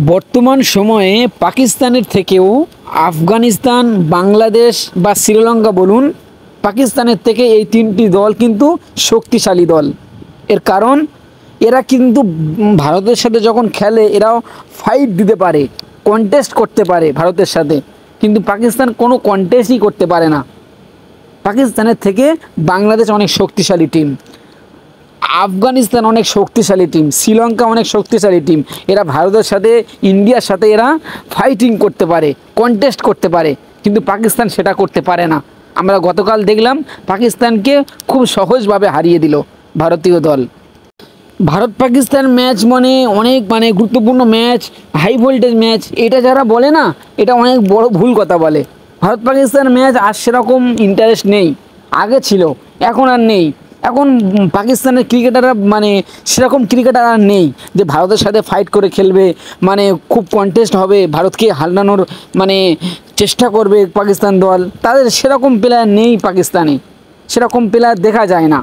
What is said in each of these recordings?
বর্তমান সময়ে পাকিস্তানের থেকেও আফগানিস্তান, বাংলাদেশ বা শ্রীলঙ্কা বলুন, পাকিস্তানের থেকে এই তিনটি দল কিন্তু শক্তিশালী দল। এর কারণ এরা কিন্তু ভারতের সাথে যখন খেলে এরাও ফাইট দিতে পারে, কন্টেস্ট করতে পারে ভারতের সাথে, কিন্তু পাকিস্তান কোনো কন্টেস্টই করতে পারে না। পাকিস্তানের থেকে বাংলাদেশ অনেক শক্তিশালী টিম, আফগানিস্তান অনেক শক্তিশালী টিম, শ্রীলঙ্কা অনেক শক্তিশালী টিম। এরা ভারতের সাথে, ইন্ডিয়ার সাথে এরা ফাইটিং করতে পারে, কন্টেস্ট করতে পারে, কিন্তু পাকিস্তান সেটা করতে পারে না। আমরা গতকাল দেখলাম পাকিস্তানকে খুব সহজভাবে হারিয়ে দিল ভারতীয় দল। ভারত পাকিস্তান ম্যাচ অনেক গুরুত্বপূর্ণ ম্যাচ, হাই ভোল্টেজ ম্যাচ, এটা যারা বলে না, এটা অনেক বড় ভুল কথা বলে। ভারত পাকিস্তান ম্যাচ আর সেরকম ইন্টারেস্ট নেই, আগে ছিল, এখন আর নেই। এখন পাকিস্তানের ক্রিকেটাররা সেরকম ক্রিকেটার আর নেই যে ভারতের সাথে ফাইট করে খেলবে, খুব কন্টেস্ট হবে, ভারতকে হারানোর চেষ্টা করবে পাকিস্তান দল। তাদের সেরকম প্লেয়ার নেই পাকিস্তানে, সেরকম প্লেয়ার দেখা যায় না।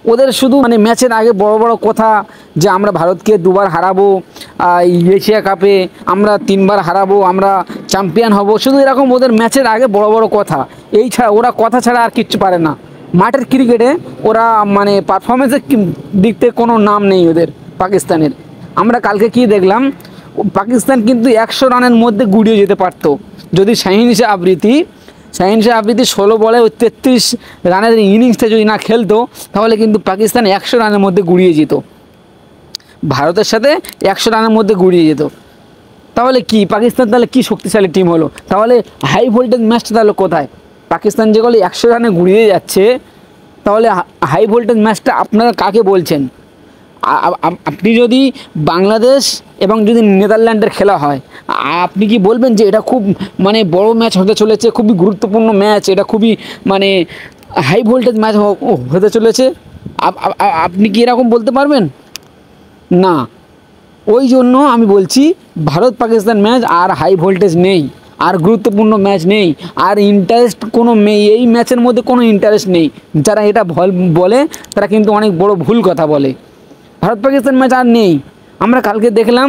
ওদের শুধু ম্যাচের আগে বড় বড় কথা যে আমরা ভারতকে 2বার হারাবো, এশিয়া কাপে আমরা 3বার হারাবো, আমরা চ্যাম্পিয়ন হব, শুধু এরকম ওদের ম্যাচের আগে বড় বড় কথা। এই ছাড়া ওরা কথা ছাড়া আর কিচ্ছু পারে না। মাঠের ক্রিকেটে ওরা পারফরমেন্সের দিক থেকে কোনো নাম নেই ওদের পাকিস্তানের। আমরা কালকে কি দেখলাম, পাকিস্তান কিন্তু 100 রানের মধ্যে গুড়িয়ে যেতে পারতো যদি শাহিন শাহ আফ্রিদি 16 বলে 33 রানের ইনিংসটা যদি না খেলতো, তাহলে কিন্তু পাকিস্তান 100 রানের মধ্যে গুড়িয়ে যেত, ভারতের সাথে 100 রানের মধ্যে গুড়িয়ে যেত। তাহলে কি পাকিস্তান তাহলে কি শক্তিশালী টিম হলো? তাহলে হাই ভোল্টেজ ম্যাচটা তাহলে কোথায়? পাকিস্তান যেগুলো 100 রানে গুড়িয়ে যাচ্ছে, তাহলে হাই ভোল্টেজ ম্যাচটা আপনারা কাকে বলছেন? আপনি যদি বাংলাদেশ এবং যদি নেদারল্যান্ডের খেলা হয়, আপনি কি বলবেন যে এটা খুব বড় ম্যাচ হতে চলেছে, খুবই গুরুত্বপূর্ণ ম্যাচ, এটা খুবই হাই ভোল্টেজ ম্যাচ হতে চলেছে? আপনি কি এরকম বলতে পারবেন? না। ওই জন্য আমি বলছি ভারত পাকিস্তান ম্যাচ আর হাই ভোল্টেজ নেই, আর গুরুত্বপূর্ণ ম্যাচ নেই, আর ইন্টারেস্ট কোনো এই ম্যাচের মধ্যে কোনো ইন্টারেস্ট নেই। যারা এটা বলে তারা কিন্তু অনেক বড় ভুল কথা বলে। ভারত পাকিস্তান ম্যাচ আর নেই। আমরা কালকে দেখলাম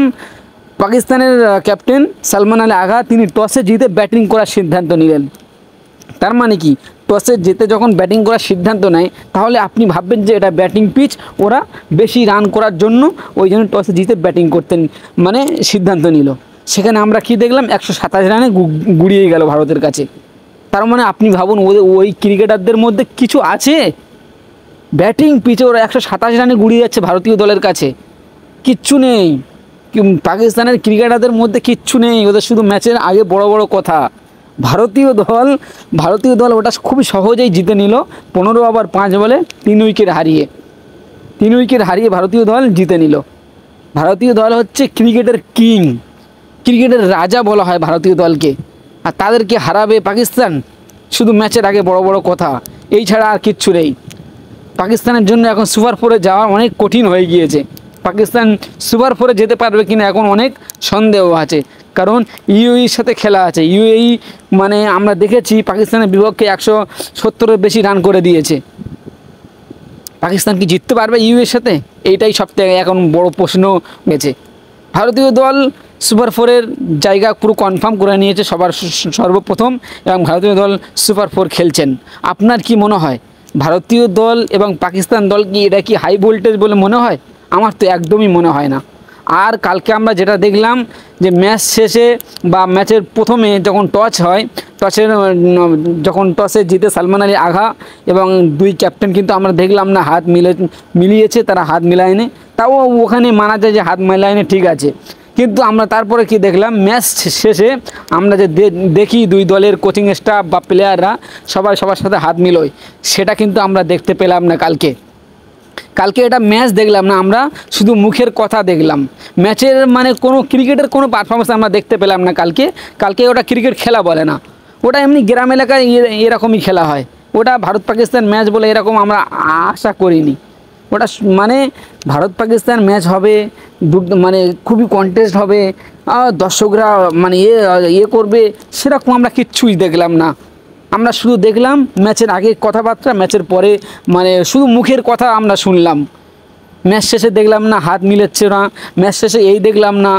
পাকিস্তানের ক্যাপ্টেন সালমান আলী আগা তিনি টসে জিতে ব্যাটিং করার সিদ্ধান্ত নিলেন। তার মানে কি, টসে জিতে যখন ব্যাটিং করার সিদ্ধান্ত নেয়, তাহলে আপনি ভাববেন যে এটা ব্যাটিং পিচ, ওরা বেশি রান করার জন্য ওই জন্য টসে জিতে ব্যাটিং করতে সিদ্ধান্ত নিল। সেখানে আমরা কি দেখলাম, 127 রানে গুড়িয়ে গেল ভারতের কাছে। তার মানে আপনি ভাবুন ওই ক্রিকেটারদের মধ্যে কিছু আছে? ব্যাটিং পিচে ওরা 127 রানে গুড়িয়ে যাচ্ছে ভারতীয় দলের কাছে, কিচ্ছু নেই। পাকিস্তানের ক্রিকেটারদের মধ্যে কিচ্ছু নেই, ওদের শুধু ম্যাচের আগে বড় বড় কথা। ভারতীয় দল ওটা খুবই সহজেই জিতে নিল, 15 ওভার 5 বলে 3 উইকেট হারিয়ে ভারতীয় দল জিতে নিল। ভারতীয় দল হচ্ছে ক্রিকেটের কিং, ক্রিকেটের রাজা বলা হয় ভারতীয় দলকে। আর তাদেরকে হারাবে পাকিস্তান, শুধু ম্যাচের আগে বড় বড় কথা, এই ছাড়া আর কিচ্ছু নেই। পাকিস্তানের জন্য এখন সুপার 4-এ যাওয়া অনেক কঠিন হয়ে গিয়েছে। পাকিস্তান সুপার 4-এ যেতে পারবে কিনা এখন অনেক সন্দেহ আছে, কারণ ইউএইর সাথে খেলা আছে। ইউএই আমরা দেখেছি পাকিস্তানের বিপক্ষে 170-এর বেশি রান করে দিয়েছে। পাকিস্তান কি জিততে পারবে ইউএইর সাথে? এইটাই সবথেকে এখন বড় প্রশ্ন গেছে। ভারতীয় দল সুপার 4-এর জায়গা পুরো কনফার্ম করে নিয়েছে সবার সর্বপ্রথম, এবং ভারতীয় দল সুপার 4 খেলছেন। আপনার কি মনে হয় ভারতীয় দল এবং পাকিস্তান দল কি এটা কি হাই ভোল্টেজ বলে মনে হয়? আমার তো একদমই মনে হয় না। আর কালকে আমরা যেটা দেখলাম যে ম্যাচ শেষে বা ম্যাচের প্রথমে যখন যখন টসে জিতে সালমান আলী আগা এবং 2 ক্যাপ্টেন কিন্তু আমরা দেখলাম না হাত মিলিয়েছে, তারা হাত মিলায়নি। তাও ওখানে মানা যায় যে হাত মিলায়নি, ঠিক আছে, কিন্তু আমরা তারপরে কি দেখলাম, ম্যাচ শেষে আমরা যে দেখি 2 দলের কোচিং স্টাফ বা প্লেয়াররা সবার সাথে হাত মিলোয়, সেটা কিন্তু আমরা দেখতে পেলাম না কালকে এটা ম্যাচ দেখলাম না, আমরা শুধু মুখের কথা দেখলাম। ম্যাচের কোনো ক্রিকেটের কোনো পারফরমেন্স আমরা দেখতে পেলাম না কালকে ওটা ক্রিকেট খেলা বলে না, ওটা এমনি গ্রাম এলাকায় এরকমই খেলা হয়। ওটা ভারত পাকিস্তান ম্যাচ বলে এরকম আমরা আশা করিনি। ওটা ভারত পাকিস্তান ম্যাচ হবে, খুবই কন্টেস্ট হবে, দর্শকরা করবে, সেরকম আমরা কিচ্ছুই দেখলাম না। আমরা শুধু দেখলাম ম্যাচের আগে কথাবার্তা, ম্যাচের পরে শুধু মুখের কথা আমরা শুনলাম। ম্যাচ শেষে দেখলাম না হাত মিলাচ্ছে না, ম্যাচ শেষে এই দেখলাম না,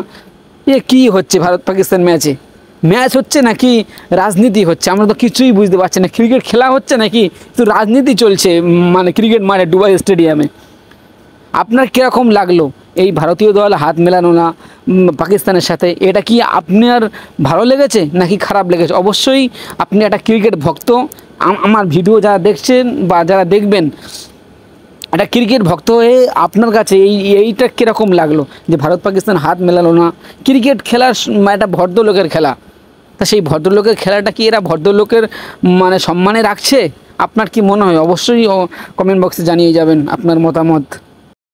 এ কি হচ্ছে ভারত পাকিস্তান ম্যাচে? ম্যাচ হচ্ছে নাকি রাজনীতি হচ্ছে? আমরা তো কিছুই বুঝতে পারছি না। ক্রিকেট খেলা হচ্ছে নাকি তো রাজনীতি চলছে, মানে ক্রিকেট মাঠে দুবাই স্টেডিয়ামে। আপনার কীরকম লাগলো এই ভারতীয় দল হাত মেলানো না পাকিস্তানের সাথে? এটা কি আপনার ভালো লেগেছে নাকি খারাপ লেগেছে? অবশ্যই আপনি একটা ক্রিকেট ভক্ত, আমার ভিডিও যারা দেখছেন বা যারা দেখবেন, একটা ক্রিকেট ভক্ত হয়ে আপনার কাছে এইটা কীরকম লাগলো যে ভারত পাকিস্তান হাত মেলালো না? ক্রিকেট খেলার একটা ভদ্রলোকের খেলা, তা সেই ভদ্রলোকের খেলাটা কি এরা ভদ্রলোকের মানে সম্মানে রাখছে? আপনার কি মনে হয়? অবশ্যই কমেন্ট বক্সে জানিয়ে যাবেন আপনার মতামত।